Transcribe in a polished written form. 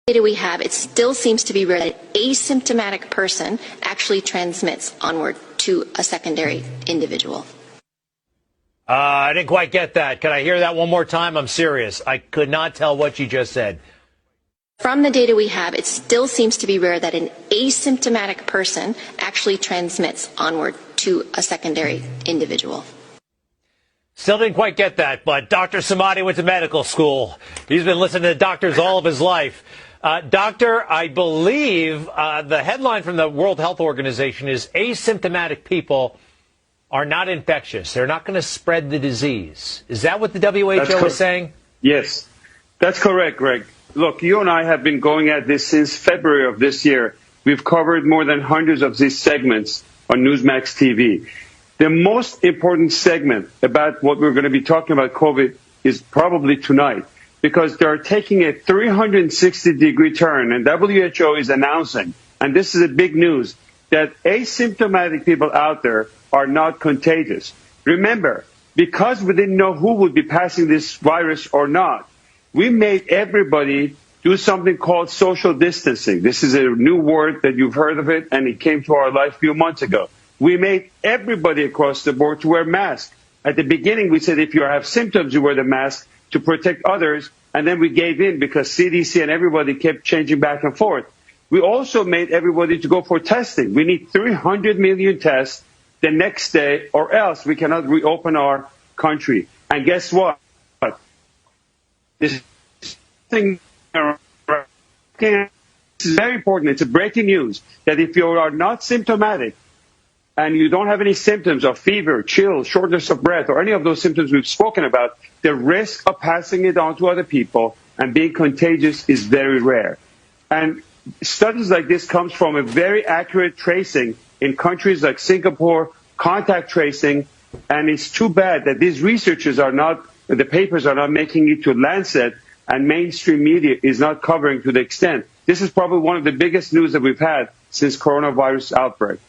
data we have, it still seems to be rare that an asymptomatic person actually transmits onward to a secondary individual. I didn't quite get that. Can I hear that one more time? I'm serious. I could not tell what you just said. From the data we have, it still seems to be rare that an asymptomatic person actually transmits onward to a secondary individual. Still didn't quite get that, but Dr. Samadi went to medical school. He's been listening to doctors all of his life. Doctor, I believe the headline from the World Health Organization is asymptomatic people are not infectious. They're not going to spread the disease. Is that what the WHO is saying? Yes, that's correct, Greg. Look, you and I have been going at this since February of this year. We've covered more than hundreds of these segments on Newsmax TV. The most important segment about what we're going to be talking about COVID is probably tonight, because they're taking a 360-degree turn, and WHO is announcing, and this is a big news, that asymptomatic people out there are not contagious. Remember, because we didn't know who would be passing this virus or not, we made everybody do something called social distancing. This is a new word that you've heard of it, and it came to our life a few months ago. We made everybody across the board to wear masks. At the beginning, we said if you have symptoms, you wear the mask to protect others, and then we gave in because CDC and everybody kept changing back and forth. We also made everybody to go for testing. We need 300 million tests the next day, or else we cannot reopen our country. And guess what? This thing is very important. It's a breaking news that if you are not symptomatic and you don't have any symptoms of fever, chill, shortness of breath, or any of those symptoms we've spoken about, the risk of passing it on to other people and being contagious is very rare. And studies like this comes from a very accurate tracing in countries like Singapore, contact tracing, and it's too bad that these researchers are not, the papers are not making it to Lancet, and mainstream media is not covering to the extent. This is probably one of the biggest news that we've had since coronavirus outbreak.